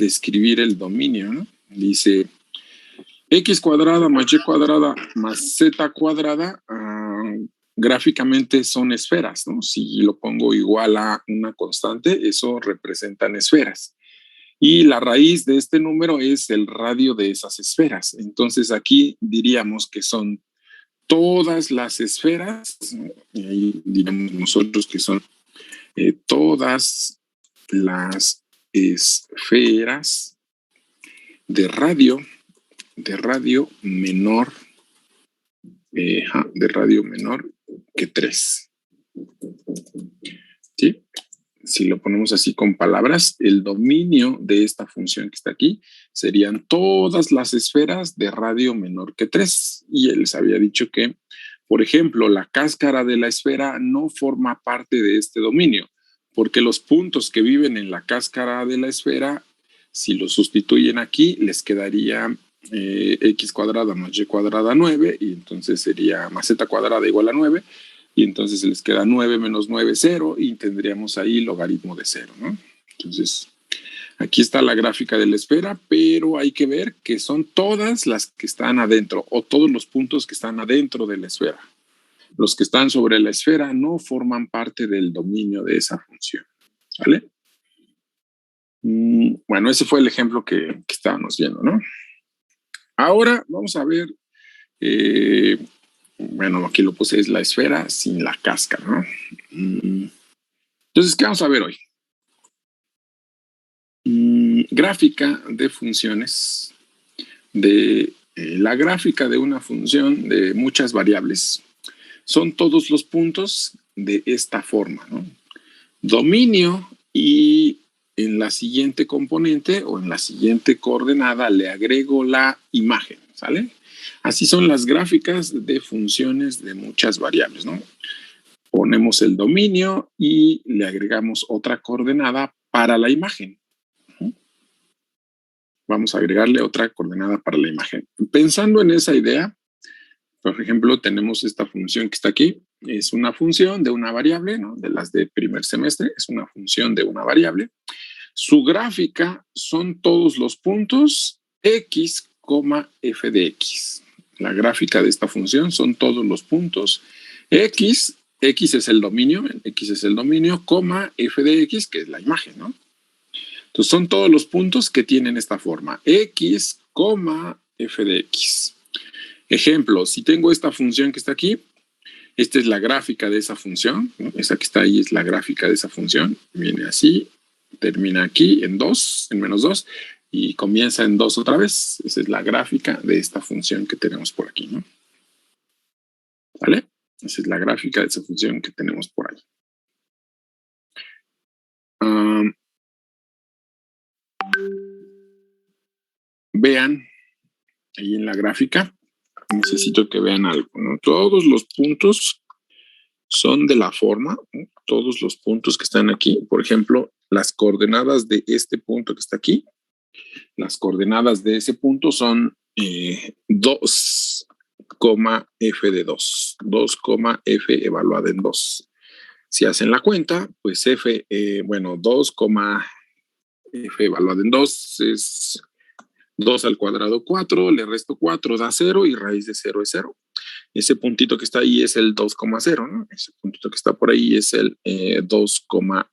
describir el dominio, ¿no? Dice x cuadrada más y cuadrada más z cuadrada, gráficamente son esferas, ¿no? Si lo pongo igual a una constante, eso representan esferas. Y la raíz de este número es el radio de esas esferas. Entonces aquí diríamos que son todas las esferas, ¿no? Y ahí diríamos nosotros que son todas las esferas de radio menor, de radio menor que 3. ¿Sí? Si lo ponemos así con palabras, el dominio de esta función que está aquí serían todas las esferas de radio menor que 3. Y él les había dicho que, por ejemplo, la cáscara de la esfera no forma parte de este dominio, porque los puntos que viven en la cáscara de la esfera, si los sustituyen aquí, les quedaría x cuadrada más y cuadrada 9, y entonces sería más z cuadrada igual a 9, y entonces les queda 9 menos 9, 0, y tendríamos ahí logaritmo de 0, ¿no? Entonces, aquí está la gráfica de la esfera, pero hay que ver que son todas las que están adentro, o todos los puntos que están adentro de la esfera. Los que están sobre la esfera no forman parte del dominio de esa función, ¿vale? Bueno, ese fue el ejemplo que estábamos viendo, ¿no? Ahora vamos a ver, bueno, aquí lo puse, es la esfera sin la cáscara, ¿no? Entonces, ¿qué vamos a ver hoy? Gráfica de funciones, de la gráfica de una función de muchas variables. Son todos los puntos de esta forma, ¿no? Dominio, y en la siguiente componente o en la siguiente coordenada le agrego la imagen, ¿sale? Así son las gráficas de funciones de muchas variables, ¿no? Ponemos el dominio y le agregamos otra coordenada para la imagen. Vamos a agregarle otra coordenada para la imagen. Pensando en esa idea, por ejemplo, tenemos esta función que está aquí. Es una función de una variable, ¿no? De las de primer semestre, es una función de una variable. Su gráfica son todos los puntos x, f de x. La gráfica de esta función son todos los puntos x es el dominio, coma, f de x, que es la imagen, ¿no? Entonces son todos los puntos que tienen esta forma, x, f de x. Ejemplo, si tengo esta función que está aquí, esta es la gráfica de esa función, ¿no? Esa que está ahí es la gráfica de esa función, viene así, termina aquí en 2, en menos 2, y comienza en 2 otra vez. Esa es la gráfica de esta función que tenemos por aquí, ¿no? ¿Vale? Esa es la gráfica de esa función que tenemos por ahí. Vean ahí en la gráfica, necesito que vean algo, ¿no? Todos los puntos son de la forma, ¿no? Todos los puntos que están aquí, por ejemplo, las coordenadas de este punto que está aquí, las coordenadas de ese punto son 2, f de 2, 2, f evaluada en 2. Si hacen la cuenta, pues f, 2, f evaluada en 2 es 2 al cuadrado 4, le resto 4, da 0 y raíz de 0 es 0. Ese puntito que está ahí es el 2,0, ¿no? Ese puntito que está por ahí es el 2,0.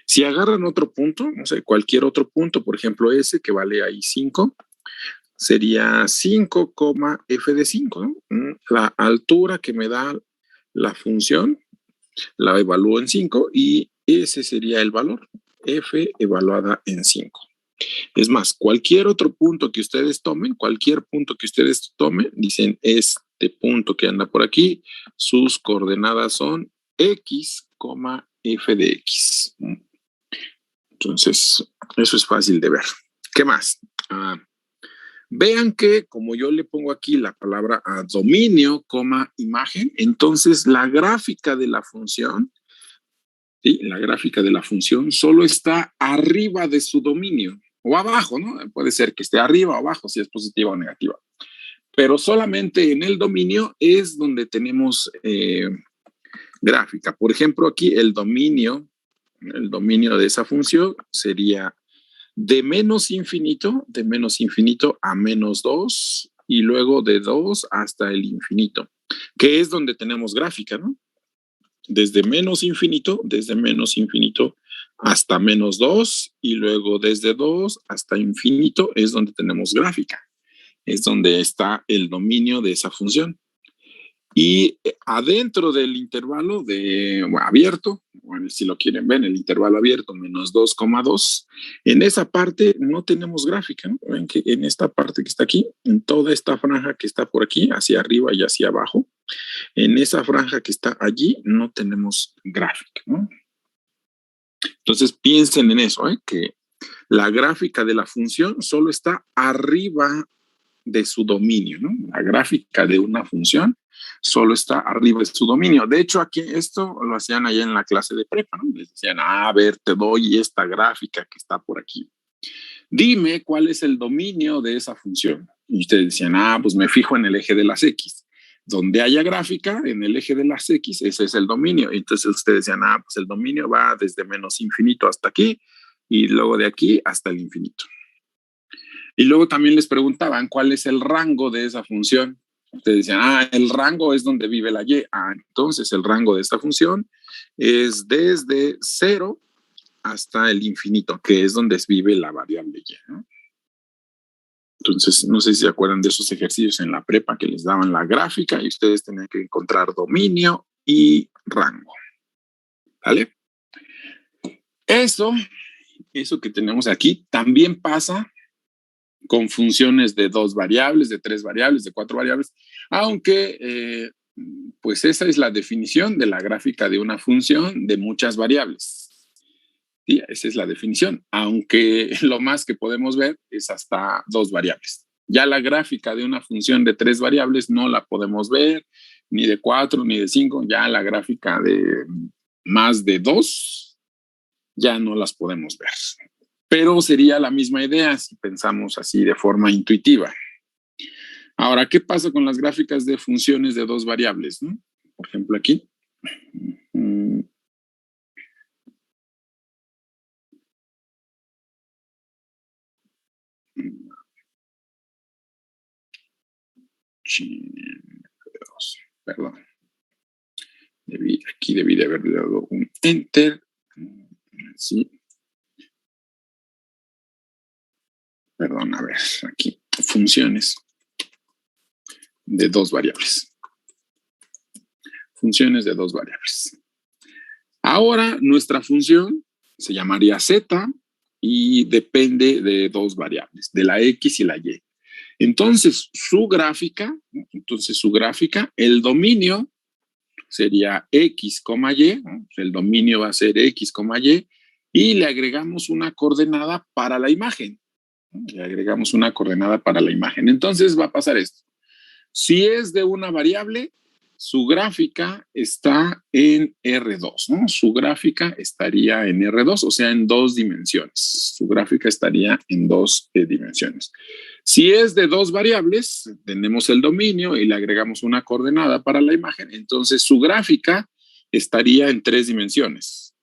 Si agarran otro punto, no sé, cualquier otro punto, por ejemplo ese que vale ahí 5, sería 5, f de 5, ¿no? La altura que me da la función la evalúo en 5 y ese sería el valor, f evaluada en 5. Es más, cualquier otro punto que ustedes tomen, dicen este punto que anda por aquí, sus coordenadas son x, f de x. Entonces, eso es fácil de ver. ¿Qué más? Vean que como yo le pongo aquí la palabra dominio, imagen, entonces la gráfica de la función, ¿sí? La gráfica de la función solo está arriba de su dominio. O abajo, ¿no? Puede ser que esté arriba o abajo, si es positiva o negativa. Pero solamente en el dominio es donde tenemos gráfica. Por ejemplo, aquí el dominio El dominio de esa función sería de menos infinito a menos 2 y luego de 2 hasta el infinito, que es donde tenemos gráfica, ¿no? Desde menos infinito hasta menos 2 y luego desde 2 hasta infinito es donde tenemos gráfica, es donde está el dominio de esa función. Y adentro del intervalo abierto, bueno, si lo quieren ver, el intervalo abierto menos 2,2, en esa parte no tenemos gráfica, ¿no? Ven que en esta parte que está aquí, en toda esta franja que está por aquí, hacia arriba y hacia abajo, en esa franja que está allí no tenemos gráfica, ¿no? Entonces piensen en eso, que la gráfica de la función solo está arriba de su dominio, ¿no? La gráfica de una función solo está arriba de su dominio. De hecho, aquí esto lo hacían allá en la clase de prepa, ¿no? Les decían, a ver, te doy esta gráfica que está por aquí. Dime cuál es el dominio de esa función. Y ustedes decían, pues me fijo en el eje de las X. Donde haya gráfica, en el eje de las X, ese es el dominio. Entonces ustedes decían, pues el dominio va desde menos infinito hasta aquí y luego de aquí hasta el infinito. Y luego también les preguntaban cuál es el rango de esa función. Ustedes decían, el rango es donde vive la y. Entonces el rango de esta función es desde 0 hasta el infinito, que es donde vive la variable y, ¿no? Entonces, no sé si se acuerdan de esos ejercicios en la prepa que les daban la gráfica y ustedes tenían que encontrar dominio y rango. ¿Vale? Eso que tenemos aquí también pasa con funciones de 2 variables, de 3 variables, de 4 variables, aunque pues esa es la definición de la gráfica de una función de muchas variables. Sí, esa es la definición, aunque lo más que podemos ver es hasta 2 variables. Ya la gráfica de una función de 3 variables no la podemos ver, ni de 4, ni de 5, ya la gráfica de más de 2 ya no las podemos ver. Pero sería la misma idea si pensamos así de forma intuitiva. Ahora, ¿qué pasa con las gráficas de funciones de 2 variables, ¿no? Por ejemplo, aquí. Perdón. Aquí debí de haber dado un enter. Sí. Perdón, a ver, aquí. Funciones de 2 variables. Funciones de 2 variables. Ahora, nuestra función se llamaría z y depende de 2 variables, de la x y la y. Entonces, su gráfica, el dominio sería x, y, ¿no? El dominio va a ser x, y le agregamos una coordenada para la imagen. Le agregamos una coordenada para la imagen. Entonces va a pasar esto. Si es de una variable, su gráfica está en R2, ¿no? Su gráfica estaría en R2, o sea, en 2 dimensiones. Su gráfica estaría en 2 dimensiones. Si es de 2 variables, tenemos el dominio y le agregamos una coordenada para la imagen, entonces su gráfica estaría en 3 dimensiones.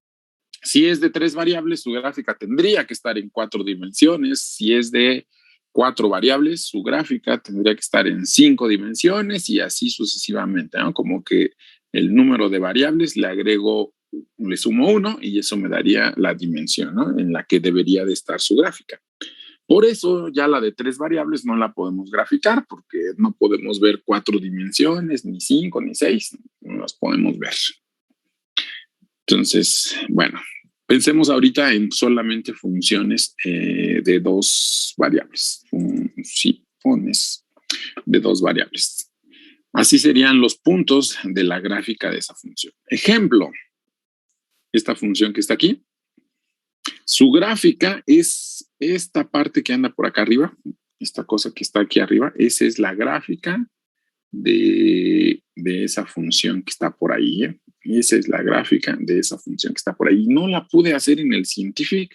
Si es de 3 variables, su gráfica tendría que estar en 4 dimensiones. Si es de 4 variables, su gráfica tendría que estar en 5 dimensiones y así sucesivamente, ¿no? Como que el número de variables le sumo 1 y eso me daría la dimensión, ¿no? En la que debería de estar su gráfica. Por eso ya la de 3 variables no la podemos graficar porque no podemos ver 4 dimensiones, ni 5, ni 6, no las podemos ver. Entonces, bueno, pensemos ahorita en solamente funciones de 2 variables. Funciones de 2 variables. Así serían los puntos de la gráfica de esa función. Ejemplo, esta función que está aquí. Su gráfica es esta parte que anda por acá arriba, esta cosa que está aquí arriba, esa es la gráfica de esa función que está por ahí. Esa es la gráfica de esa función que está por ahí. No la pude hacer en el Scientific.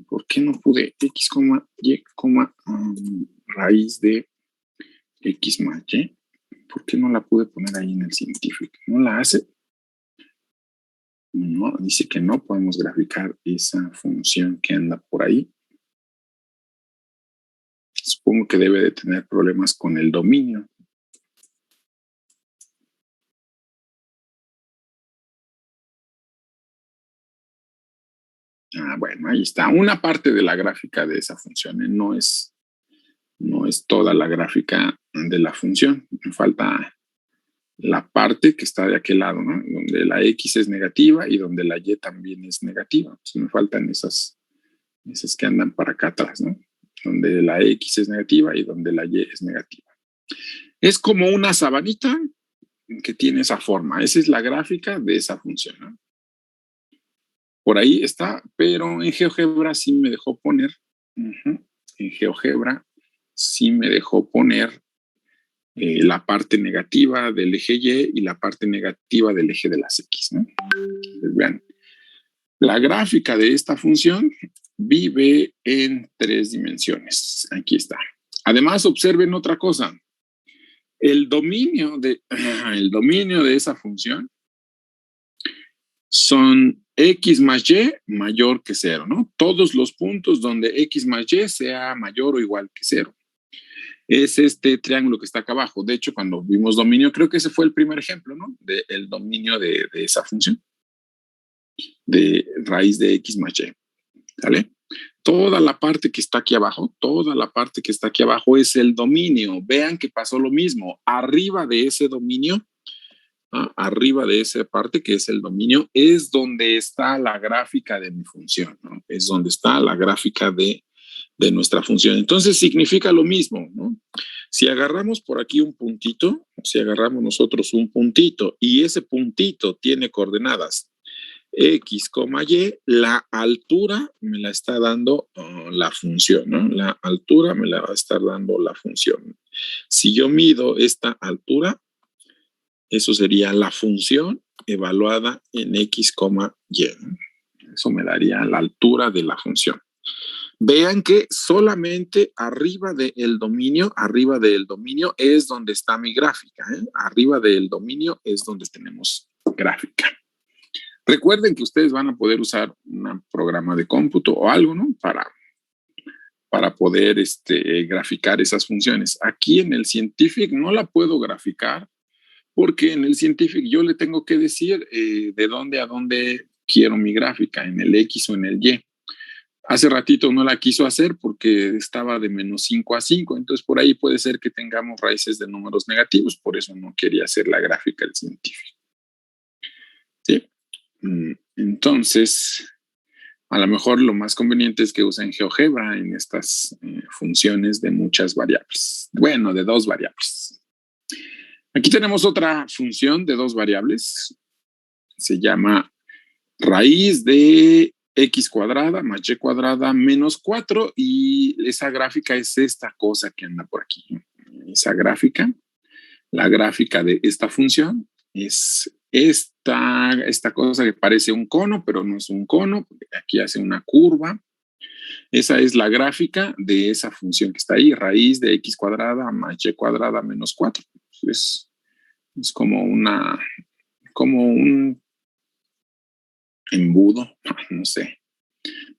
¿Por qué no pude? X, Y, raíz de X más Y. ¿Por qué no la pude poner ahí en el Scientific? ¿No la hace? No, dice que no podemos graficar esa función que anda por ahí. Supongo que debe de tener problemas con el dominio. Bueno, ahí está. Una parte de la gráfica de esa función, no es toda la gráfica de la función. Me falta la parte que está de aquel lado, ¿no? Donde la X es negativa y donde la Y también es negativa. Entonces me faltan esas que andan para acá atrás, ¿no? Donde la X es negativa y donde la Y es negativa. Es como una sabanita que tiene esa forma. Esa es la gráfica de esa función, ¿no? Por ahí está, pero en GeoGebra sí me dejó poner, en GeoGebra sí me dejó poner la parte negativa del eje Y y la parte negativa del eje de las X, ¿no? Entonces, vean, la gráfica de esta función vive en 3 dimensiones. Aquí está. Además, observen otra cosa. El dominio de esa función son X más Y mayor que 0, ¿no? Todos los puntos donde X más Y sea mayor o igual que 0. Es este triángulo que está acá abajo. De hecho, cuando vimos dominio, creo que ese fue el primer ejemplo, ¿no? Del dominio de esa función, de raíz de X más Y. ¿Sale? Toda la parte que está aquí abajo, es el dominio. Vean que pasó lo mismo. Arriba de ese dominio, arriba de esa parte que es el dominio, es donde está la gráfica de mi función, ¿no? Es donde está la gráfica de nuestra función. Entonces significa lo mismo, ¿no? Si agarramos por aquí un puntito, si agarramos nosotros un puntito y ese puntito tiene coordenadas X, Y, la altura me la está dando la función, ¿no? La altura me la va a estar dando la función. Si yo mido esta altura, eso sería la función evaluada en X, Y. Eso me daría la altura de la función. Vean que solamente arriba del dominio es donde está mi gráfica, ¿eh? Arriba del dominio es donde tenemos gráfica. Recuerden que ustedes van a poder usar un programa de cómputo o algo, ¿no? Para poder graficar esas funciones. Aquí en el Scientific no la puedo graficar porque en el Scientific yo le tengo que decir de dónde a dónde quiero mi gráfica, en el X o en el Y. Hace ratito no la quiso hacer porque estaba de -5 a 5, entonces por ahí puede ser que tengamos raíces de números negativos, por eso no quería hacer la gráfica del Scientific. ¿Sí? Entonces, a lo mejor lo más conveniente es que usen GeoGebra en estas funciones de muchas variables. Bueno, de 2 variables. Aquí tenemos otra función de 2 variables. Se llama raíz de X cuadrada más Y cuadrada menos 4 y esa gráfica es esta cosa que anda por aquí. Esa gráfica, la gráfica de esta función es esta cosa que parece un cono, pero no es un cono, porque aquí hace una curva. Esa es la gráfica de esa función que está ahí, raíz de X cuadrada más Y cuadrada menos 4. Es como un embudo, no sé.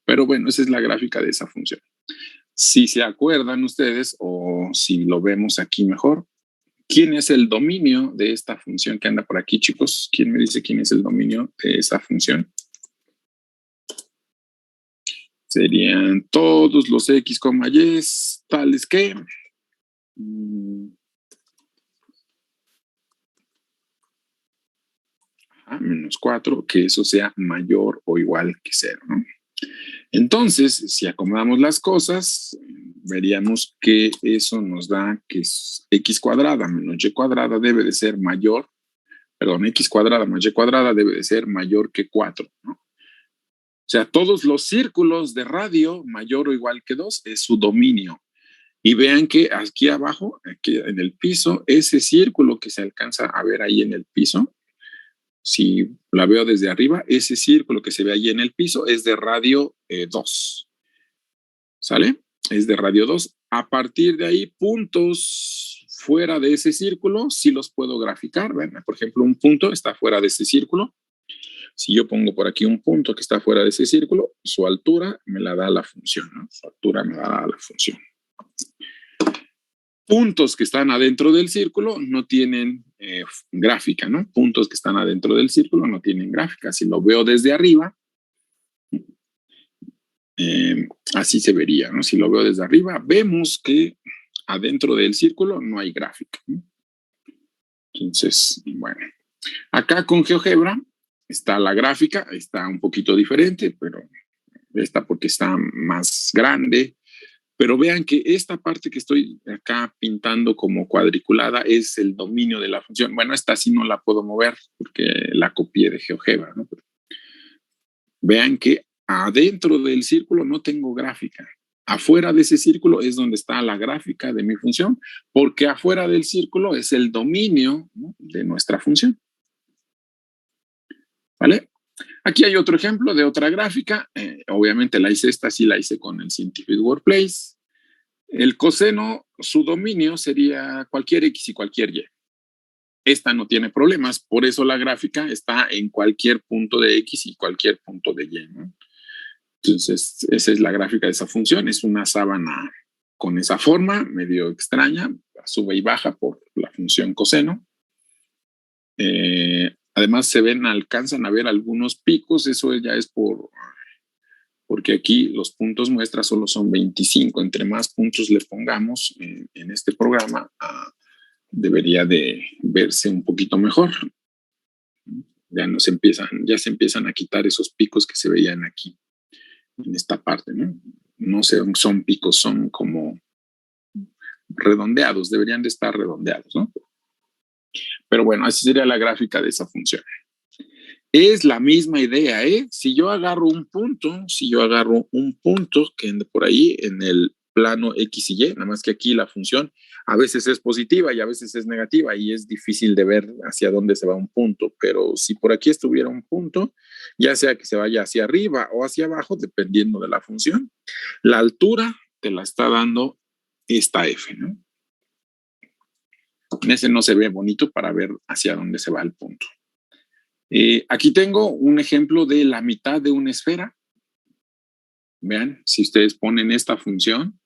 Pero bueno, esa es la gráfica de esa función. Si se acuerdan ustedes, o si lo vemos aquí mejor, ¿quién es el dominio de esta función que anda por aquí, chicos? ¿Quién me dice quién es el dominio de esa función? Serían todos los X, Y, tales que... menos 4, que eso sea mayor o igual que 0, ¿no? Entonces, si acomodamos las cosas, veríamos que eso nos da que X cuadrada menos Y cuadrada debe de ser mayor, perdón, X cuadrada más Y cuadrada debe de ser mayor que 4, ¿no? O sea, todos los círculos de radio mayor o igual que 2 es su dominio. Y vean que aquí abajo, aquí en el piso, ese círculo que se alcanza a ver ahí en el piso, si la veo desde arriba, ese círculo que se ve ahí en el piso es de radio 2. ¿Sale? Es de radio 2. A partir de ahí, puntos fuera de ese círculo, sí los puedo graficar. ¿Ven? Por ejemplo, un punto está fuera de ese círculo. Si yo pongo por aquí un punto que está fuera de ese círculo, su altura me la da la función, ¿no? Su altura me la da la función. Puntos que están adentro del círculo no tienen gráfica, ¿no? Puntos que están adentro del círculo no tienen gráfica. Si lo veo desde arriba, así se vería, ¿no? Si lo veo desde arriba, vemos que adentro del círculo no hay gráfica, ¿no? Entonces, bueno, acá con GeoGebra está la gráfica, está un poquito diferente, pero está porque está más grande. Pero vean que esta parte que estoy acá pintando como cuadriculada es el dominio de la función. Bueno, esta sí no la puedo mover porque la copié de GeoGebra, ¿no? Vean que adentro del círculo no tengo gráfica. Afuera de ese círculo es donde está la gráfica de mi función, porque afuera del círculo es el dominio, ¿no?, de nuestra función. ¿Vale? Aquí hay otro ejemplo de otra gráfica. Obviamente esta sí la hice con el Scientific Workplace. El coseno, su dominio sería cualquier X y cualquier Y. Esta no tiene problemas, por eso la gráfica está en cualquier punto de X y cualquier punto de Y, ¿no? Entonces, esa es la gráfica de esa función. Es una sábana con esa forma, medio extraña, sube y baja por la función coseno. Además, alcanzan a ver algunos picos. Eso ya es porque aquí los puntos muestra solo son 25. Entre más puntos le pongamos en este programa, debería de verse un poquito mejor. Ya se empiezan a quitar esos picos que se veían aquí, en esta parte, ¿no? No son picos, son como redondeados, deberían de estar redondeados, ¿no? Pero bueno, así sería la gráfica de esa función. Es la misma idea, ¿eh? Si yo agarro un punto que ande por ahí en el plano X y Y, nada más que aquí la función a veces es positiva y a veces es negativa y es difícil de ver hacia dónde se va un punto, pero si por aquí estuviera un punto, ya sea que se vaya hacia arriba o hacia abajo, dependiendo de la función, la altura te la está dando esta F, ¿no? En ese no se ve bonito para ver hacia dónde se va el punto. Aquí tengo un ejemplo de la mitad de una esfera. Vean, si ustedes ponen esta función,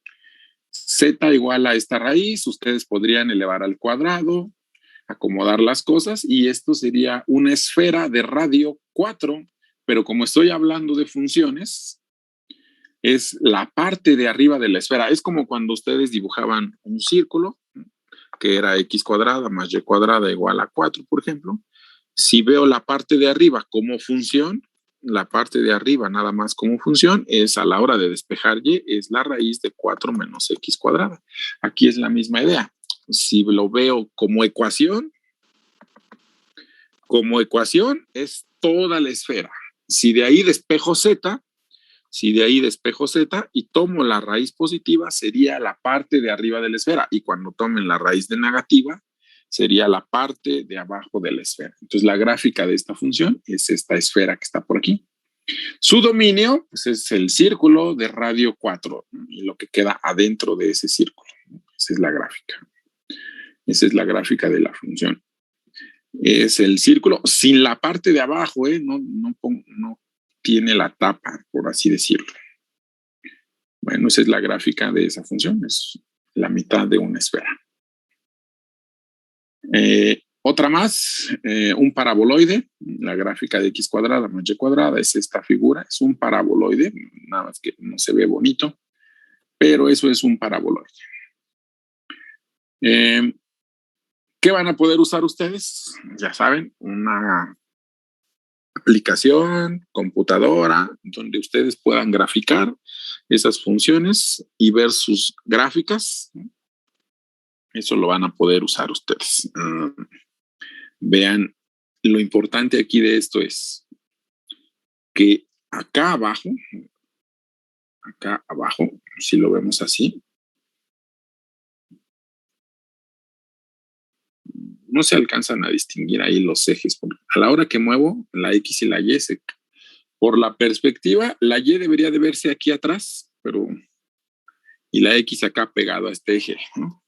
z igual a esta raíz, ustedes podrían elevar al cuadrado, acomodar las cosas, y esto sería una esfera de radio 4, pero como estoy hablando de funciones, es la parte de arriba de la esfera. Es como cuando ustedes dibujaban un círculo, que era x cuadrada más y cuadrada igual a 4, por ejemplo. Si veo la parte de arriba como función, la parte de arriba nada más como función es a la hora de despejar y, es la raíz de 4 menos x cuadrada. Aquí es la misma idea. Si lo veo como ecuación es toda la esfera. Si de ahí despejo z y tomo la raíz positiva, sería la parte de arriba de la esfera. Y cuando tomen la raíz de negativa, sería la parte de abajo de la esfera. Entonces, la gráfica de esta función es esta esfera que está por aquí. Su dominio, pues, es el círculo de radio 4, ¿no?, y lo que queda adentro de ese círculo. Esa es la gráfica. Esa es la gráfica de la función. Es el círculo sin la parte de abajo, no tiene la tapa, por así decirlo. Bueno, esa es la gráfica de esa función, es la mitad de una esfera. Otra más, un paraboloide. La gráfica de x cuadrada más y cuadrada es esta figura, es un paraboloide, nada más que no se ve bonito, pero eso es un paraboloide. ¿Qué van a poder usar ustedes? Ya saben, una aplicación, computadora, donde ustedes puedan graficar esas funciones y ver sus gráficas. Eso lo van a poder usar ustedes. Vean, lo importante aquí de esto es que acá abajo, si lo vemos así, no se alcanzan a distinguir ahí los ejes. Porque a la hora que muevo la X y la Y, por la perspectiva, la Y debería de verse aquí atrás, y la X acá pegado a este eje, ¿no?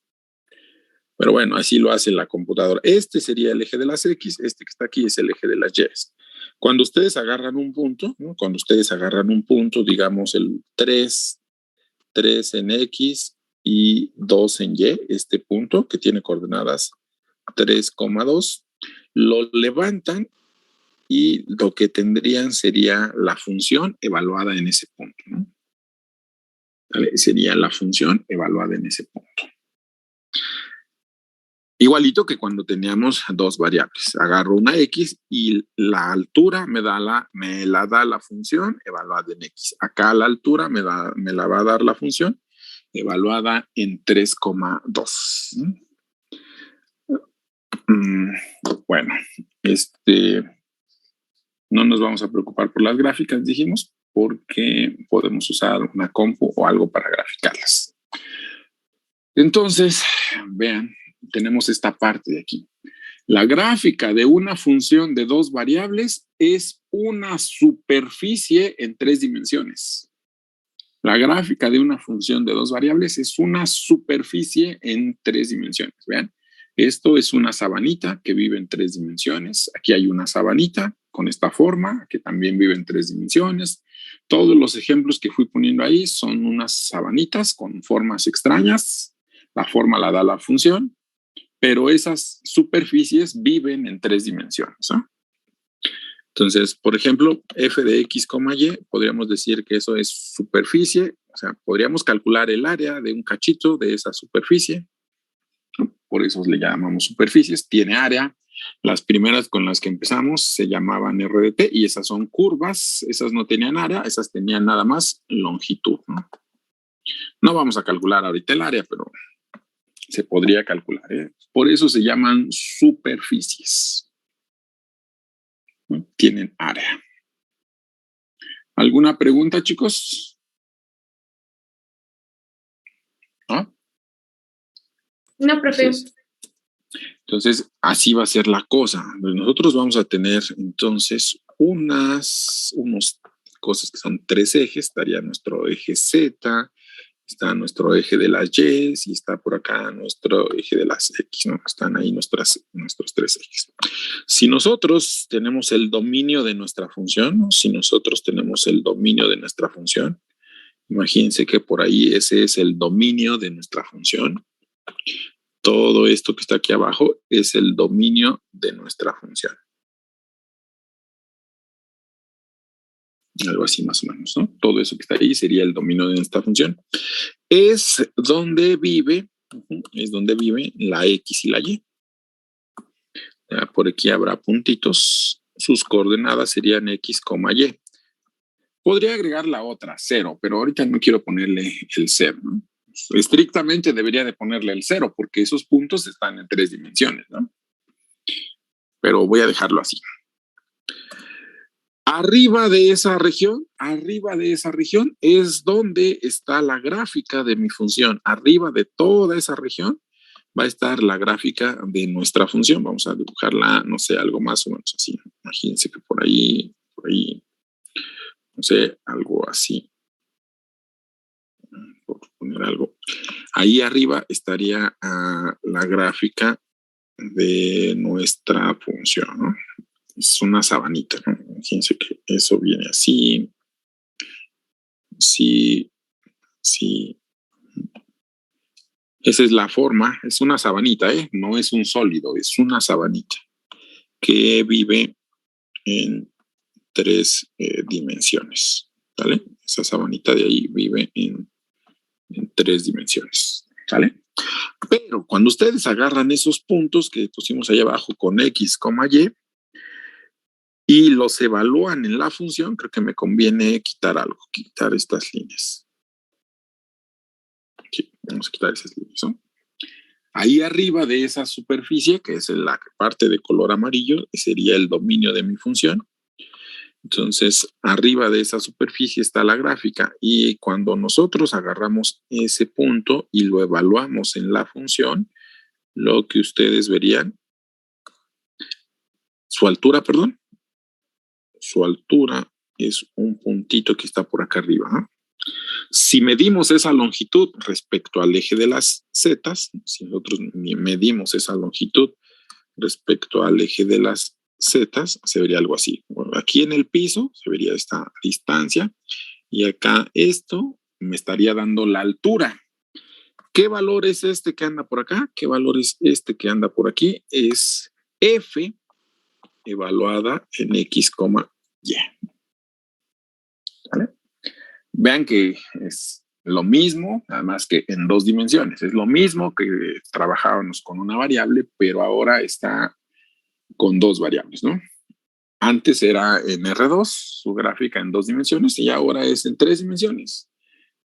Pero bueno, así lo hace la computadora. Este sería el eje de las X, este que está aquí es el eje de las Y. Cuando ustedes agarran un punto, ¿no? Cuando ustedes agarran un punto, digamos el 3 en X y 2 en Y, este punto que tiene coordenadas 3,2, lo levantan y lo que tendrían sería la función evaluada en ese punto, ¿no? ¿Vale? Sería la función evaluada en ese punto. Igualito que cuando teníamos dos variables. Agarro una X y la altura me la da la función evaluada en X. Acá la altura me la va a dar la función evaluada en 3,2. Bueno, no nos vamos a preocupar por las gráficas, dijimos, porque podemos usar una compu o algo para graficarlas. Entonces, vean, tenemos esta parte de aquí. La gráfica de una función de dos variables es una superficie en 3 dimensiones. La gráfica de una función de dos variables es una superficie en 3 dimensiones. Vean, esto es una sabanita que vive en 3 dimensiones. Aquí hay una sabanita con esta forma que también vive en 3 dimensiones. Todos los ejemplos que fui poniendo ahí son unas sabanitas con formas extrañas. La forma la da la función, pero esas superficies viven en 3 dimensiones, ¿no? Entonces, por ejemplo, f de x, y, podríamos decir que eso es superficie, o sea, podríamos calcular el área de un cachito de esa superficie, ¿no? Por eso le llamamos superficies, tiene área. Las primeras con las que empezamos se llamaban r de t y esas son curvas, esas no tenían área, esas tenían nada más longitud, ¿no? No vamos a calcular ahorita el área, pero se podría calcular, ¿eh? Por eso se llaman superficies, ¿no? Tienen área. ¿Alguna pregunta, chicos? ¿No? No, profe. Entonces, así va a ser la cosa. Nosotros vamos a tener entonces unos cosas que son 3 ejes. Estaría nuestro eje Z, está nuestro eje de las Y y está por acá nuestro eje de las X, ¿no? Están ahí nuestros 3 ejes. Si nosotros tenemos el dominio de nuestra función, ¿no? Si nosotros tenemos el dominio de nuestra función, imagínense que por ahí ese es el dominio de nuestra función. Todo esto que está aquí abajo es el dominio de nuestra función. Algo así más o menos, ¿no? Todo eso que está ahí sería el dominio de nuestra función. Es donde vive la X y la Y. Por aquí habrá puntitos. Sus coordenadas serían X, Y. Podría agregar la otra, 0, pero ahorita no quiero ponerle el 0, ¿no? Estrictamente debería de ponerle el 0 porque esos puntos están en 3 dimensiones, ¿no? Pero voy a dejarlo así. Arriba de esa región es donde está la gráfica de mi función. Arriba de toda esa región va a estar la gráfica de nuestra función. Vamos a dibujarla, no sé, algo más o menos así. Imagínense que por ahí, no sé, algo así. Por poner algo. Ahí arriba estaría la gráfica de nuestra función, ¿no? Es una sabanita, ¿no? Fíjense que eso viene así. Sí. Esa es la forma, es una sabanita, ¿eh? No es un sólido, es una sabanita que vive en 3 dimensiones, ¿vale? Esa sabanita de ahí vive en 3 dimensiones, ¿vale? Pero cuando ustedes agarran esos puntos que pusimos ahí abajo con X, Y, y los evalúan en la función, creo que me conviene quitar algo, quitar estas líneas. Aquí, vamos a quitar esas líneas, ¿no? Ahí arriba de esa superficie, que es la parte de color amarillo, sería el dominio de mi función. Entonces, arriba de esa superficie está la gráfica y cuando nosotros agarramos ese punto y lo evaluamos en la función, lo que ustedes verían, su altura es un puntito que está por acá arriba, ¿no? Si medimos esa longitud respecto al eje de las zetas, si nosotros medimos esa longitud respecto al eje de las zetas, se vería algo así. Bueno, aquí en el piso se vería esta distancia y acá esto me estaría dando la altura. ¿Qué valor es este que anda por acá? ¿Qué valor es este que anda por aquí? Es F evaluada en X, Y. ¿Vale? Vean que es lo mismo, nada más que en dos dimensiones. Es lo mismo que trabajábamos con una variable, pero ahora está con dos variables, ¿no? Antes era en R2, su gráfica en dos dimensiones, y ahora es en tres dimensiones.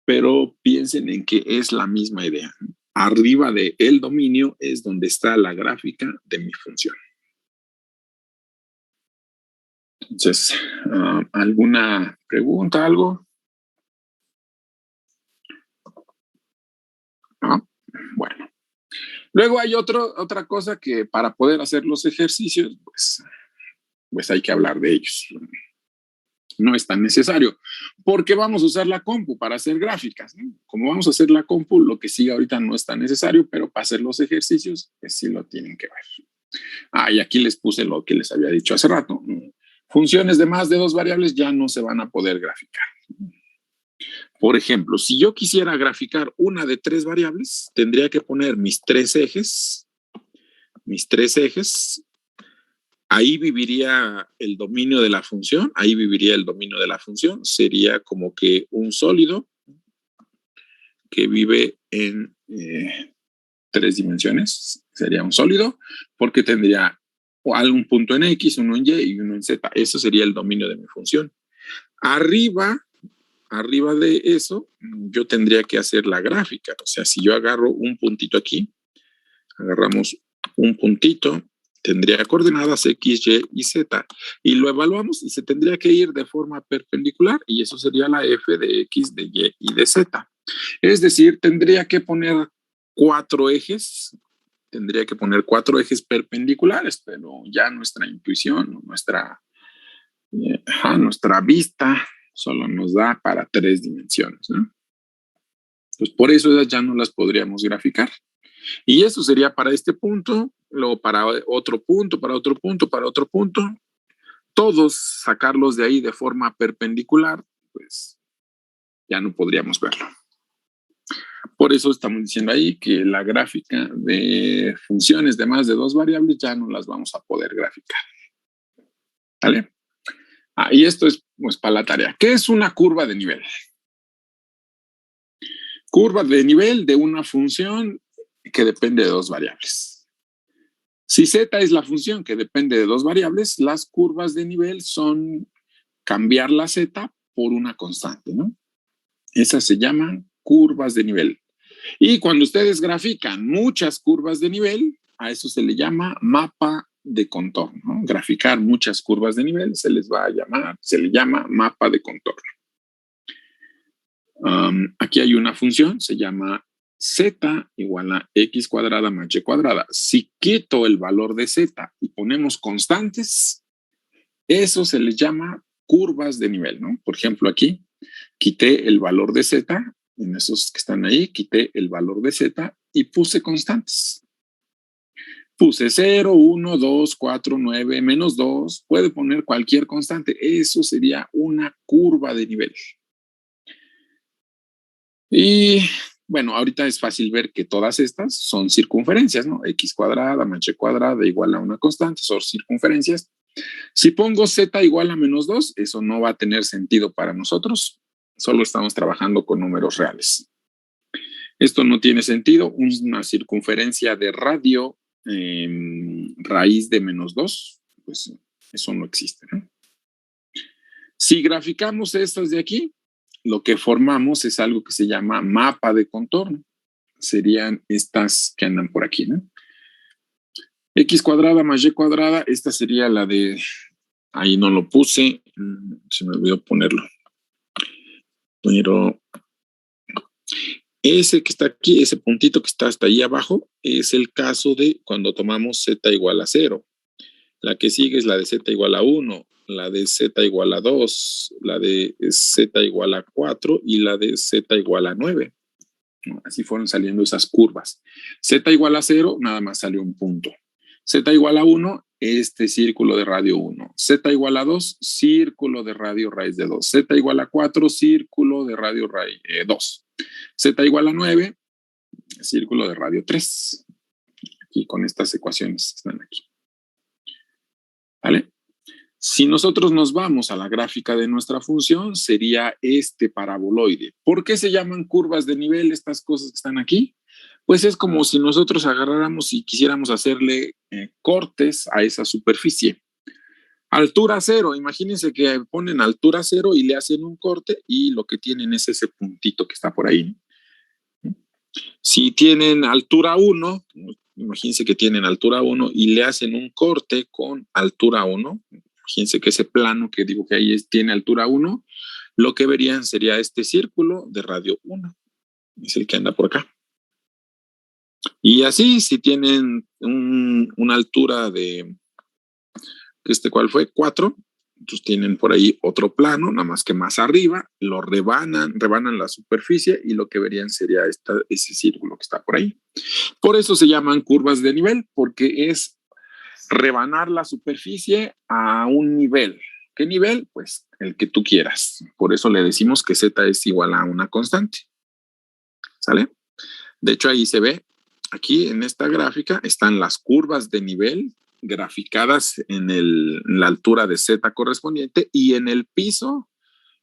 Pero piensen en que es la misma idea. Arriba del dominio es donde está la gráfica de mi función. Entonces, ¿alguna pregunta, algo? ¿No? Bueno. Luego hay otra cosa que para poder hacer los ejercicios, pues hay que hablar de ellos. No es tan necesario, porque vamos a usar la compu para hacer gráficas, ¿no? Como vamos a hacer la compu, lo que sigue ahorita no es tan necesario, pero para hacer los ejercicios, pues sí lo tienen que ver. Y aquí les puse lo que les había dicho hace rato. Funciones de más de dos variables ya no se van a poder graficar. Por ejemplo, si yo quisiera graficar una de tres variables, tendría que poner mis tres ejes. Ahí viviría el dominio de la función, sería como que un sólido que vive en tres dimensiones, sería un sólido, porque tendría algún punto en X, uno en Y y uno en Z. Eso sería el dominio de mi función. Arriba de eso, yo tendría que hacer la gráfica. O sea, si yo agarro un puntito aquí, agarramos un puntito, tendría coordenadas X, Y y Z, y lo evaluamos y se tendría que ir de forma perpendicular, y eso sería la F de X, de Y y de Z. Es decir, tendría que poner cuatro ejes perpendiculares, pero ya nuestra intuición, nuestra vista solo nos da para tres dimensiones, ¿no? Pues por eso ya no las podríamos graficar. Y eso sería para este punto, luego para otro punto, para otro punto, para otro punto. Todos sacarlos de ahí de forma perpendicular, pues ya no podríamos verlo. Por eso estamos diciendo ahí que la gráfica de funciones de más de dos variables ya no las vamos a poder graficar. ¿Vale? Y esto es pues para la tarea. ¿Qué es una curva de nivel? Curva de nivel de una función que depende de dos variables. Si z es la función que depende de dos variables, las curvas de nivel son cambiar la z por una constante, ¿no? Esas se llaman curvas de nivel. Y cuando ustedes grafican muchas curvas de nivel, a eso se le llama mapa de contorno, ¿no? Graficar muchas curvas de nivel se le llama mapa de contorno. Aquí hay una función, se llama z igual a x cuadrada más y cuadrada. Si quito el valor de z y ponemos constantes, eso se les llama curvas de nivel, ¿no? Por ejemplo, aquí quité el valor de z, en esos que están ahí, quité el valor de z y puse constantes. Puse 0, 1, 2, 4, 9, menos 2. Puede poner cualquier constante. Eso sería una curva de nivel. Y bueno, ahorita es fácil ver que todas estas son circunferencias, ¿no? X cuadrada más y cuadrada igual a una constante, son circunferencias. Si pongo z igual a menos 2, eso no va a tener sentido para nosotros. Solo estamos trabajando con números reales. Esto no tiene sentido. Una circunferencia de radio raíz de menos 2, pues eso no existe, ¿no? Si graficamos estas de aquí, lo que formamos es algo que se llama mapa de contorno. Serían estas que andan por aquí, ¿no? X cuadrada más y cuadrada, esta sería la de... Ahí no lo puse, se me olvidó ponerlo. Pero ese que está aquí, ese puntito que está hasta ahí abajo, es el caso de cuando tomamos z igual a 0. La que sigue es la de z igual a 1. la de z igual a 2, la de z igual a 4 y la de z igual a 9. ¿No? Así fueron saliendo esas curvas. Z igual a 0, nada más salió un punto. Z igual a 1, este círculo de radio 1. Z igual a 2, círculo de radio raíz de 2. Z igual a 4, círculo de radio raíz 2. Z igual a 9, círculo de radio 3. Aquí con estas ecuaciones que están aquí. ¿Vale? Si nosotros nos vamos a la gráfica de nuestra función, sería este paraboloide. ¿Por qué se llaman curvas de nivel estas cosas que están aquí? Pues es como si nosotros agarráramos y quisiéramos hacerle cortes a esa superficie. Altura 0, imagínense que ponen altura 0 y le hacen un corte y lo que tienen es ese puntito que está por ahí. Si tienen altura 1, imagínense que tienen altura 1 y le hacen un corte con altura 1, imagínense que ese plano que digo que ahí tiene altura 1, lo que verían sería este círculo de radio 1, es el que anda por acá. Y así, si tienen una altura de, ¿cuál fue? 4, entonces tienen por ahí otro plano, nada más que más arriba, lo rebanan la superficie y lo que verían sería ese círculo que está por ahí. Por eso se llaman curvas de nivel, porque es rebanar la superficie a un nivel. ¿Qué nivel? Pues el que tú quieras. Por eso le decimos que z es igual a una constante. ¿Sale? De hecho, ahí se ve, aquí en esta gráfica están las curvas de nivel graficadas en la altura de z correspondiente y en el piso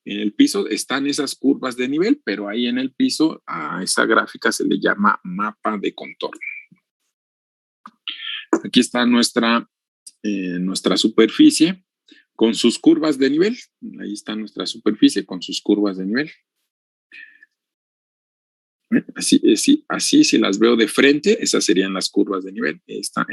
están esas curvas de nivel, pero ahí en el piso a esa gráfica se le llama mapa de contorno. Aquí está nuestra superficie con sus curvas de nivel. Ahí está nuestra superficie con sus curvas de nivel. Así si las veo de frente, esas serían las curvas de nivel. Esta.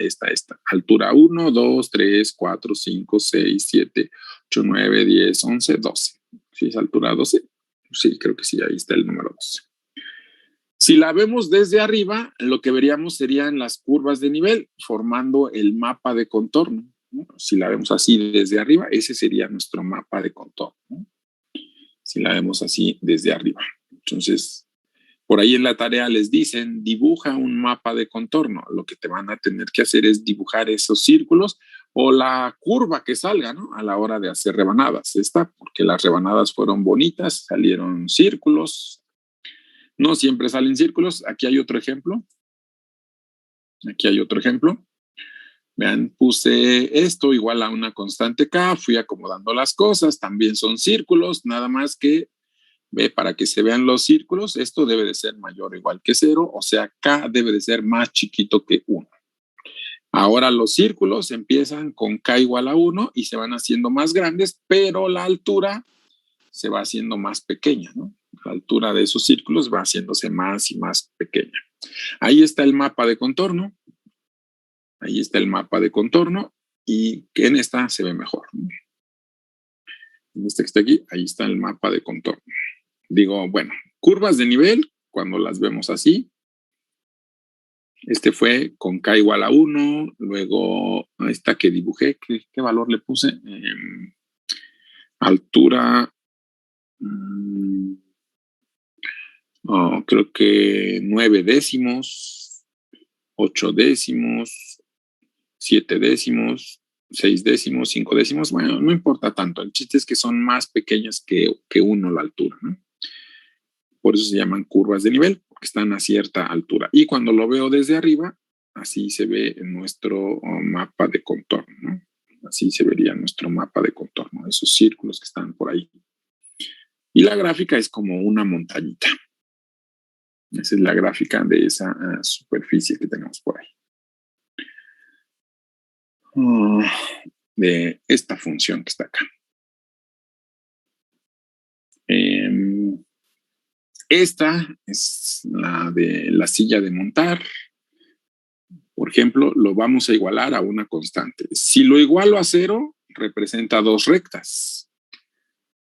Altura 1, 2, 3, 4, 5, 6, 7, 8, 9, 10, 11, 12. ¿Sí es altura 12? Sí, creo que sí, ahí está el número 12. Si la vemos desde arriba, lo que veríamos serían las curvas de nivel formando el mapa de contorno, ¿no? Si la vemos así desde arriba, ese sería nuestro mapa de contorno, ¿no? Si la vemos así desde arriba. Entonces, por ahí en la tarea les dicen, dibuja un mapa de contorno. Lo que te van a tener que hacer es dibujar esos círculos o la curva que salga, ¿no? A la hora de hacer rebanadas. Porque las rebanadas fueron bonitas, salieron círculos. No siempre salen círculos. Aquí hay otro ejemplo. Vean, puse esto igual a una constante K, fui acomodando las cosas, también son círculos, nada más que, para que se vean los círculos, esto debe de ser mayor o igual que 0, o sea, K debe de ser más chiquito que 1. Ahora los círculos empiezan con K igual a 1 y se van haciendo más grandes, pero la altura se va haciendo más pequeña, ¿no? La altura de esos círculos va haciéndose más y más pequeña. Ahí está el mapa de contorno. Y en esta se ve mejor, ¿no? En este que está aquí, ahí está el mapa de contorno. Digo, bueno, curvas de nivel, cuando las vemos así, fue con K igual a 1, luego esta que dibujé, ¿qué valor le puse? Altura, creo que 9 décimos, 8 décimos, 7 décimos, 6 décimos, 5 décimos, bueno, no importa tanto, el chiste es que son más pequeñas que 1 la altura, ¿no? Por eso se llaman curvas de nivel, porque están a cierta altura. Y cuando lo veo desde arriba, así se ve en nuestro mapa de contorno, ¿no? Así se vería nuestro mapa de contorno, esos círculos que están por ahí. Y la gráfica es como una montañita. Esa es la gráfica de esa superficie que tenemos por ahí. De esta función que está acá. Esta es la de la silla de montar. Por ejemplo, lo vamos a igualar a una constante. Si lo igualo a 0, representa 2 rectas.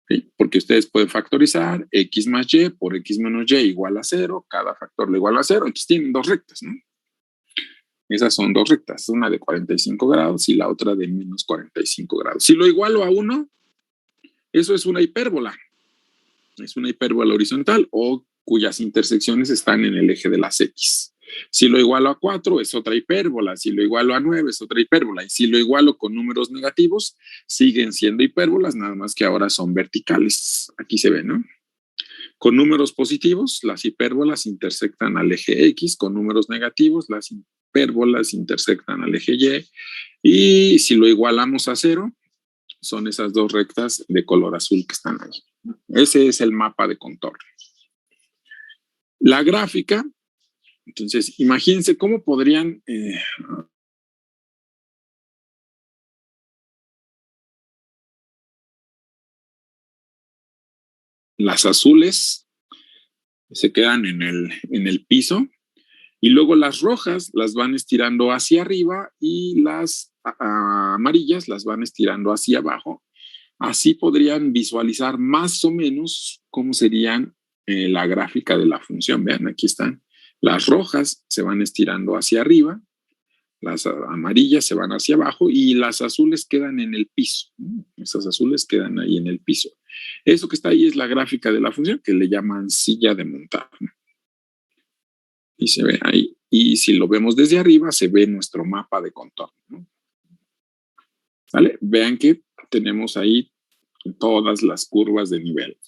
¿Sí? Porque ustedes pueden factorizar x más y por x menos y igual a 0. Cada factor lo iguala a 0. Entonces tienen 2 rectas, ¿no? Esas son dos rectas, una de 45 grados y la otra de menos 45 grados. Si lo igualo a 1, eso es una hipérbola. Es una hipérbola horizontal o cuyas intersecciones están en el eje de las X. Si lo igualo a 4 es otra hipérbola, si lo igualo a 9 es otra hipérbola, y si lo igualo con números negativos, siguen siendo hipérbolas, nada más que ahora son verticales. Aquí se ve, ¿no? Con números positivos, las hipérbolas intersectan al eje X, con números negativos, las hipérbolas intersectan al eje Y, y si lo igualamos a 0, son esas dos rectas de color azul que están ahí. Ese es el mapa de contorno. La gráfica, entonces, imagínense cómo podrían las azules se quedan en el piso y luego las rojas las van estirando hacia arriba y las amarillas las van estirando hacia abajo. Así podrían visualizar más o menos cómo serían la gráfica de la función. Vean, aquí están. Las rojas se van estirando hacia arriba, las amarillas se van hacia abajo y las azules quedan en el piso. Esas azules quedan ahí en el piso. Eso que está ahí es la gráfica de la función que le llaman silla de montar. Y se ve ahí. Y si lo vemos desde arriba, se ve nuestro mapa de contorno. ¿Vale? Vean que tenemos ahí todas las curvas de nivel.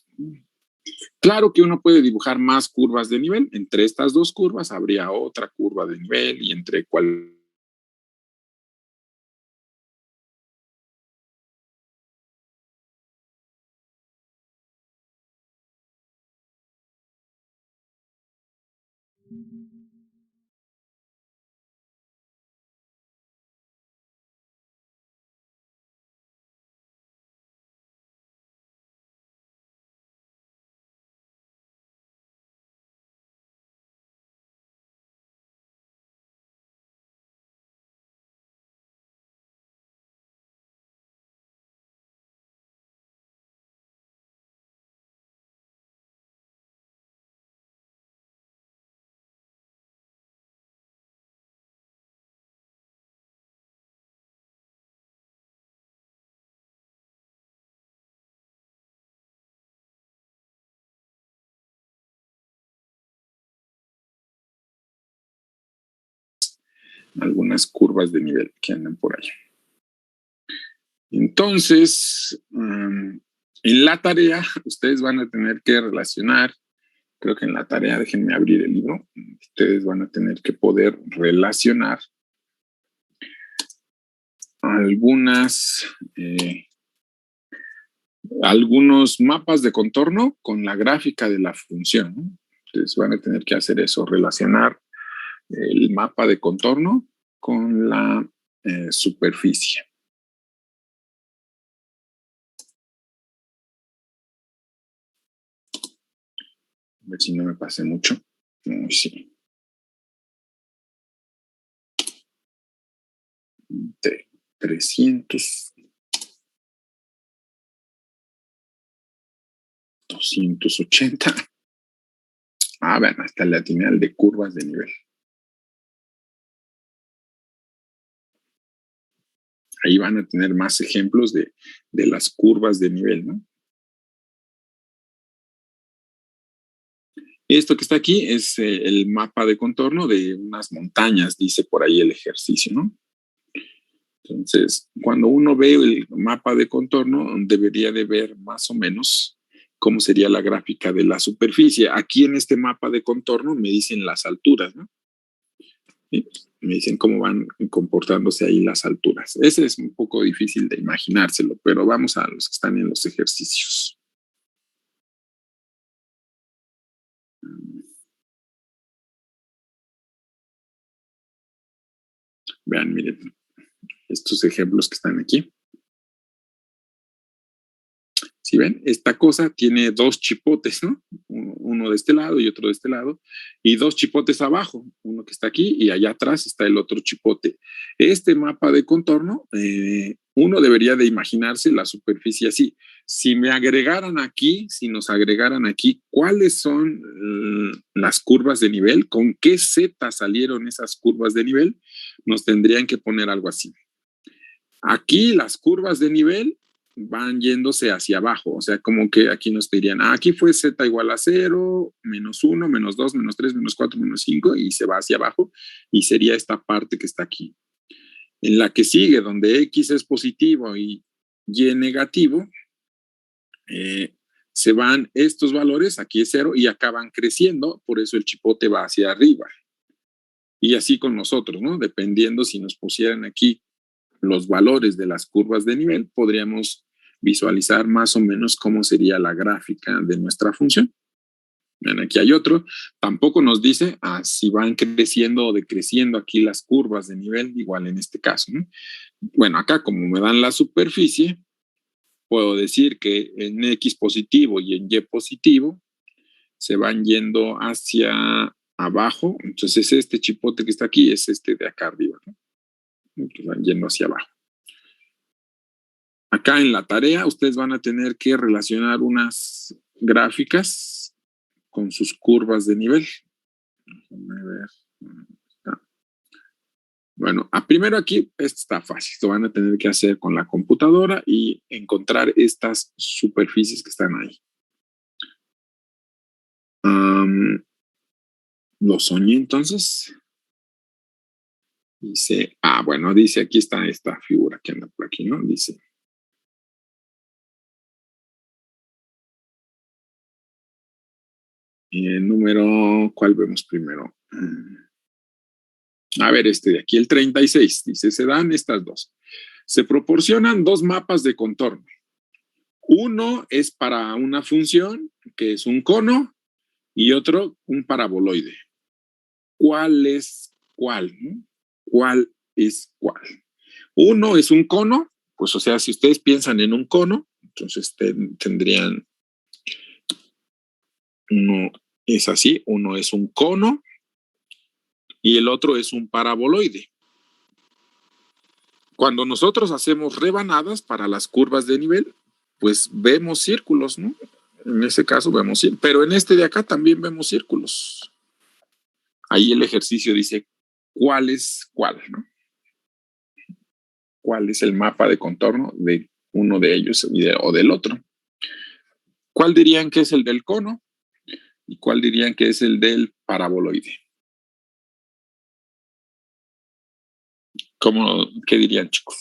Claro que uno puede dibujar más curvas de nivel. Entre estas dos curvas habría otra curva de nivel y entre cuál. Algunas curvas de nivel que andan por ahí. Entonces, en la tarea, ustedes van a tener que relacionar, creo que en la tarea, déjenme abrir el libro, ustedes van a tener que poder relacionar algunos mapas de contorno con la gráfica de la función, ¿no? Entonces van a tener que hacer eso, relacionar el mapa de contorno con la superficie. A ver si no me pasé mucho. Sí. 300. 280. Bueno, hasta le atiné al de curvas de nivel. Ahí van a tener más ejemplos de las curvas de nivel, ¿no? Esto que está aquí es el mapa de contorno de unas montañas, dice por ahí el ejercicio, ¿no? Entonces, cuando uno ve el mapa de contorno, debería de ver más o menos cómo sería la gráfica de la superficie. Aquí en este mapa de contorno me dicen las alturas, ¿no? ¿Sí? Me dicen cómo van comportándose ahí las alturas. Ese es un poco difícil de imaginárselo, pero vamos a los que están en los ejercicios. Vean, miren, estos ejemplos que están aquí. Si ven, esta cosa tiene dos chipotes, ¿no? Uno de este lado y otro de este lado, y dos chipotes abajo, uno que está aquí y allá atrás está el otro chipote. Este mapa de contorno, uno debería de imaginarse la superficie así. Si me agregaran aquí, si nos agregaran aquí, ¿cuáles son las curvas de nivel, con qué Z salieron esas curvas de nivel, nos tendrían que poner algo así. Aquí las curvas de nivel van yéndose hacia abajo, o sea, como que aquí nos dirían, aquí fue Z igual a 0, menos 1, menos 2, menos 3, menos 4, menos 5, y se va hacia abajo, y sería esta parte que está aquí. En la que sigue, donde X es positivo y Y negativo, se van estos valores, aquí es 0, y acá van creciendo, por eso el chipote va hacia arriba. Y así con nosotros, ¿no? Dependiendo si nos pusieran aquí los valores de las curvas de nivel, podríamos visualizar más o menos cómo sería la gráfica de nuestra función. Ven, aquí hay otro. Tampoco nos dice si van creciendo o decreciendo aquí las curvas de nivel, igual en este caso, ¿no? Bueno, acá como me dan la superficie, puedo decir que en X positivo y en Y positivo se van yendo hacia abajo. Entonces este chipote que está aquí es este de acá arriba, ¿no? Que van yendo hacia abajo. Acá en la tarea ustedes van a tener que relacionar unas gráficas con sus curvas de nivel. Déjenme ver. Bueno, primero aquí está fácil. Lo van a tener que hacer con la computadora y encontrar estas superficies que están ahí. Lo soñé entonces. Dice, bueno, dice, aquí está esta figura que anda por aquí, ¿no? Dice. El número, ¿cuál vemos primero? A ver, este de aquí, el 36, dice, se dan estas dos. Se proporcionan dos mapas de contorno. Uno es para una función, que es un cono, y otro, un paraboloide. ¿Cuál es cuál? ¿Cuál es cuál? Uno es un cono, pues o sea, si ustedes piensan en un cono, entonces tendrían, uno es así, uno es un cono, y el otro es un paraboloide. Cuando nosotros hacemos rebanadas para las curvas de nivel, pues vemos círculos, ¿no? En ese caso vemos círculos, pero en este de acá también vemos círculos. Ahí el ejercicio dice cuál es cuál, ¿no? ¿Cuál es el mapa de contorno de uno de ellos o del otro? ¿Cuál dirían que es el del cono? ¿Y cuál dirían que es el del paraboloide? ¿Qué dirían, chicos?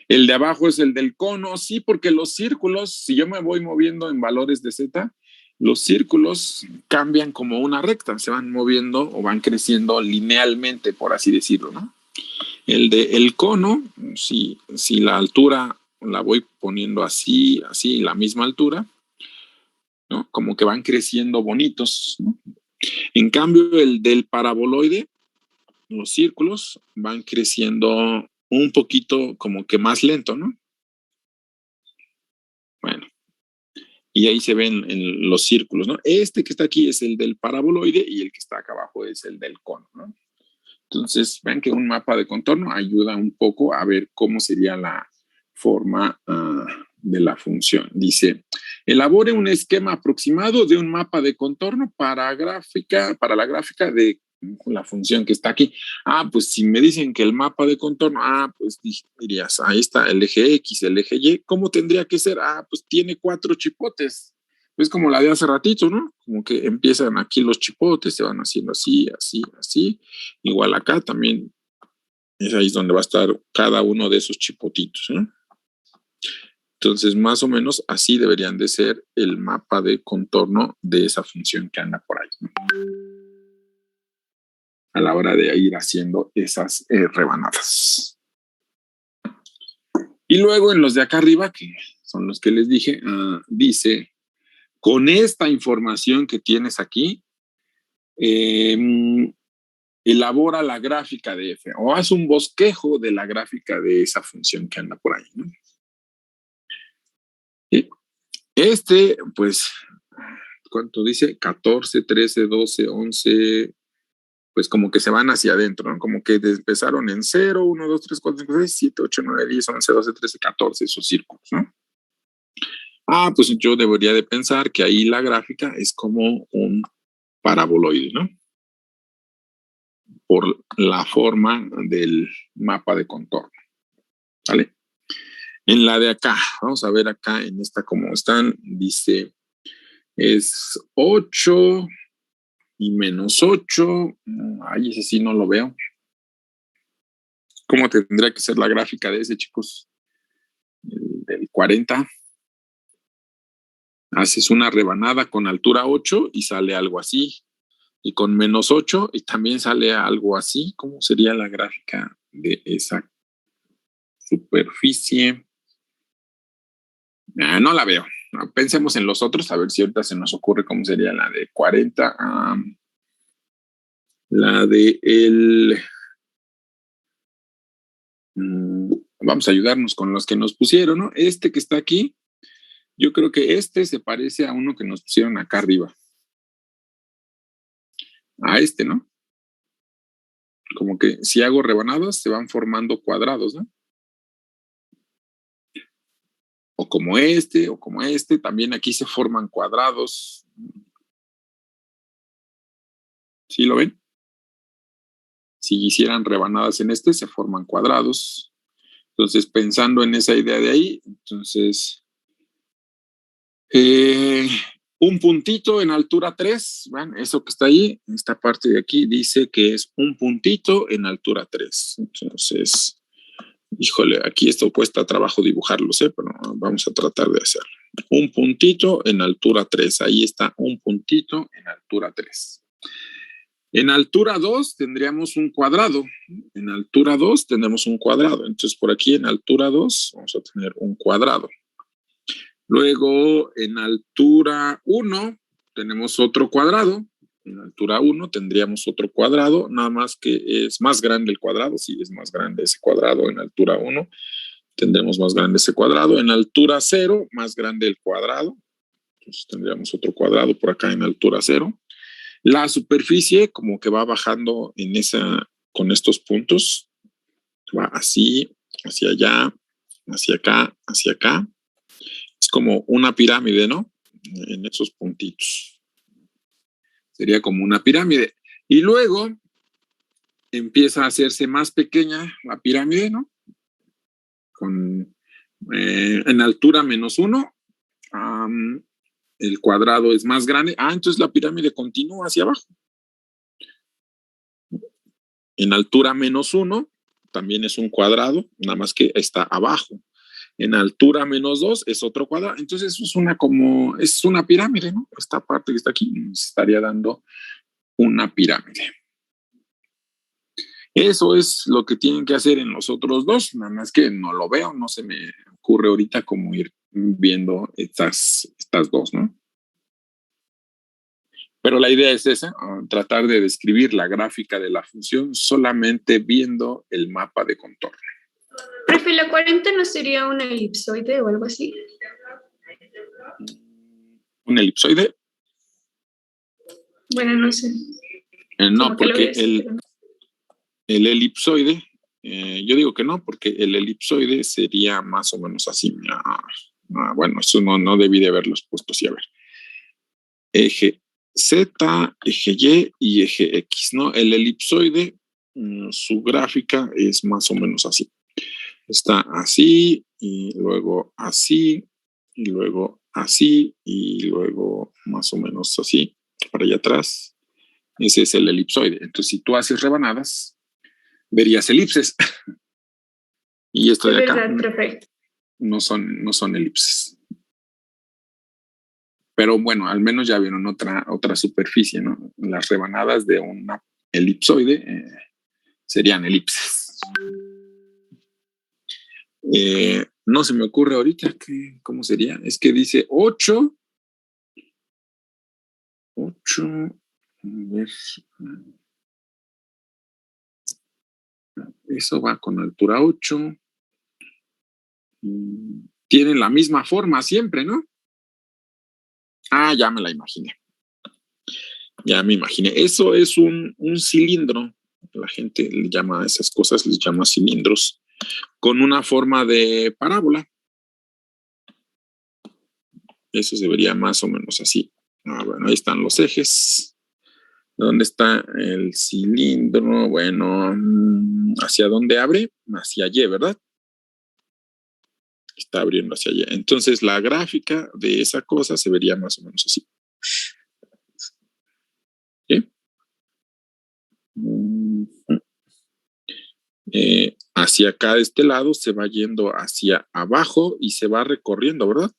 El de abajo es el del cono, sí, porque los círculos, si yo me voy moviendo en valores de Z, los círculos cambian como una recta, se van moviendo o van creciendo linealmente, por así decirlo, ¿no? El cono, si la altura la voy poniendo así, la misma altura, ¿no? Como que van creciendo bonitos, ¿no? En cambio, el del paraboloide, los círculos van creciendo un poquito como que más lento, ¿no? Bueno, y ahí se ven en los círculos, ¿no? Este que está aquí es el del paraboloide y el que está acá abajo es el del cono, ¿no? Entonces, ven que un mapa de contorno ayuda un poco a ver cómo sería la forma de la función. Dice, elabore un esquema aproximado de un mapa de contorno para la gráfica de la función que está aquí. Pues si me dicen que el mapa de contorno, pues dirías, ahí está el eje X, el eje Y. ¿Cómo tendría que ser? Pues tiene 4 chipotes. Es como la de hace ratito, ¿no? Como que empiezan aquí los chipotes, se van haciendo así, así, así. Igual acá también es ahí donde va a estar cada uno de esos chipotitos, ¿no? Entonces, más o menos así deberían de ser el mapa de contorno de esa función que anda por ahí, ¿no? A la hora de ir haciendo esas rebanadas. Y luego en los de acá arriba, que son los que les dije, dice, con esta información que tienes aquí, elabora la gráfica de f o haz un bosquejo de la gráfica de esa función que anda por ahí, ¿no? Y pues, ¿cuánto dice? 14, 13, 12, 11, pues como que se van hacia adentro, ¿no? Como que empezaron en 0, 1, 2, 3, 4, 5, 6, 7, 8, 9, 10, 11, 12, 13, 14, esos círculos, ¿no? Pues yo debería de pensar que ahí la gráfica es como un paraboloide, ¿no? Por la forma del mapa de contorno, ¿vale? En la de acá, vamos a ver acá en esta cómo están, dice, es 8 y menos 8. Ay, ese sí no lo veo. ¿Cómo tendría que ser la gráfica de ese, chicos? Del 40. Haces una rebanada con altura 8 y sale algo así. Y con menos 8 y también sale algo así. ¿Cómo sería la gráfica de esa superficie? No la veo. Pensemos en los otros, a ver si ahorita se nos ocurre cómo sería la de 40. La de el... Vamos a ayudarnos con los que nos pusieron, ¿no? Este que está aquí, yo creo que este se parece a uno que nos pusieron acá arriba. A este, ¿no? Como que si hago rebanadas se van formando cuadrados, ¿no? O como este, también aquí se forman cuadrados. ¿Sí lo ven? Si hicieran rebanadas en este, se forman cuadrados. Entonces, pensando en esa idea de ahí, entonces, un puntito en altura 3, ¿ven? Eso que está ahí, esta parte de aquí, dice que es un puntito en altura 3. Entonces, híjole, aquí esto cuesta trabajo dibujarlo, pero vamos a tratar de hacerlo. Un puntito en altura 3, ahí está un puntito en altura 3. En altura 2 tendríamos un cuadrado. En altura 2 tenemos un cuadrado. Entonces, por aquí en altura 2 vamos a tener un cuadrado. Luego, en altura 1 tenemos otro cuadrado. En altura 1 tendríamos otro cuadrado, nada más que es más grande el cuadrado. Sí, es más grande ese cuadrado en altura 1. Tendremos más grande ese cuadrado. En altura 0, más grande el cuadrado. Entonces, tendríamos otro cuadrado por acá en altura 0. La superficie como que va bajando en esa, con estos puntos, va así, hacia allá, hacia acá, hacia acá. Es como una pirámide, ¿no? En esos puntitos. Sería como una pirámide. Y luego empieza a hacerse más pequeña la pirámide, ¿no? En altura -1, el cuadrado es más grande. Entonces la pirámide continúa hacia abajo. En altura -1 también es un cuadrado, nada más que está abajo. En altura -2 es otro cuadrado. Entonces es una pirámide, ¿no? Esta parte que está aquí nos estaría dando una pirámide. Eso es lo que tienen que hacer en los otros dos, nada más que no lo veo, no se me ocurre ahorita cómo ir viendo estas dos, ¿no? Pero la idea es esa, tratar de describir la gráfica de la función solamente viendo el mapa de contorno. Profe, ¿la 40 no sería una elipsoide o algo así? ¿Un elipsoide? Bueno, no sé. No, porque el elipsoide, yo digo que no, porque el elipsoide sería más o menos así. Bueno, eso no debí de haberlos puesto así, a ver. Eje Z, eje Y y eje X, ¿no? El elipsoide, su gráfica es más o menos así. Está así, y luego así, y luego así, y luego más o menos así, para allá atrás. Ese es el elipsoide. Entonces, si tú haces rebanadas, verías elipses. Y esto de acá no son elipses. Pero bueno, al menos ya vieron otra superficie, ¿no? Las rebanadas de una elipsoide serían elipses. No se me ocurre ahorita cómo sería. Es que dice 8. 8. A ver. Eso va con altura 8. Tienen la misma forma siempre, ¿no? Ya me la imaginé. Ya me imaginé. Eso es un cilindro. La gente le llama a esas cosas, les llama cilindros, con una forma de parábola. Eso se vería más o menos así. Bueno, ahí están los ejes. ¿Dónde está el cilindro? Bueno, ¿hacia dónde abre? Hacia Y, ¿verdad? Está abriendo hacia allá. Entonces la gráfica de esa cosa se vería más o menos así. ¿Sí? Hacia acá de este lado se va yendo hacia abajo y se va recorriendo, ¿verdad?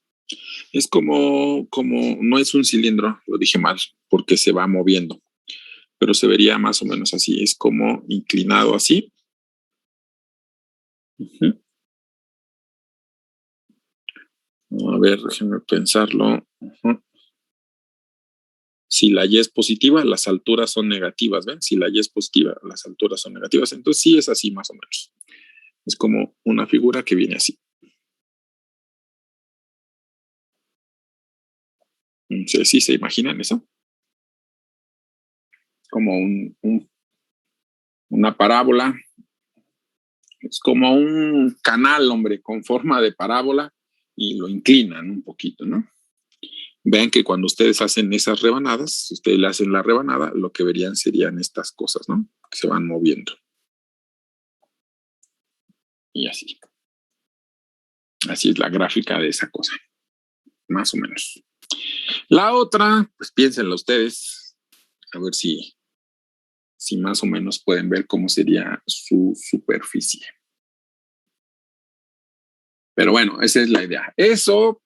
Es como no es un cilindro, lo dije mal, porque se va moviendo, pero se vería más o menos así, es como inclinado así. A ver, déjenme pensarlo. Si la Y es positiva, las alturas son negativas, ¿ven? Si la Y es positiva, las alturas son negativas. Entonces sí es así más o menos. Es como una figura que viene así. ¿Sí se imaginan eso? Como una parábola. Es como un canal, hombre, con forma de parábola y lo inclinan un poquito, ¿no? Vean que cuando ustedes hacen esas rebanadas, si ustedes le hacen la rebanada, lo que verían serían estas cosas, ¿no? Que se van moviendo. Y así. Así es la gráfica de esa cosa. Más o menos. La otra, pues piénsenlo ustedes. A ver si más o menos pueden ver cómo sería su superficie. Pero bueno, esa es la idea. Eso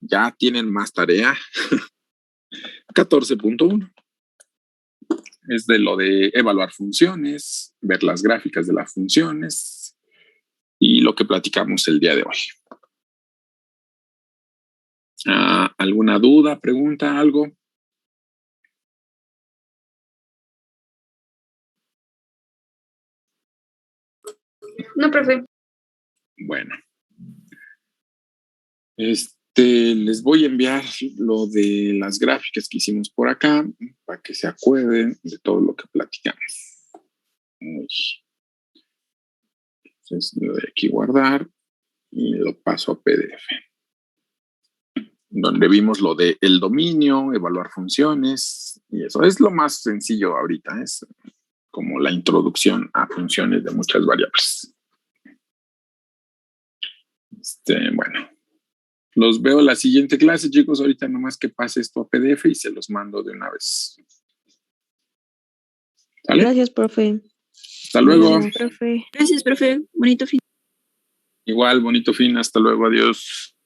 ya tienen más tarea. 14.1. Es de lo de evaluar funciones, ver las gráficas de las funciones y lo que platicamos el día de hoy. ¿Alguna duda, pregunta, algo? No, profe. Bueno. Les voy a enviar lo de las gráficas que hicimos por acá para que se acuerden de todo lo que platicamos. Entonces le doy aquí guardar y lo paso a PDF. Donde vimos lo de el dominio, evaluar funciones y eso. Es lo más sencillo ahorita, es como la introducción a funciones de muchas variables. Bueno. Los veo la siguiente clase, chicos. Ahorita nomás que pase esto a PDF y se los mando de una vez. ¿Sale? Gracias, profe. Hasta luego. Profe. Gracias, profe. Bonito fin. Igual, bonito fin. Hasta luego. Adiós.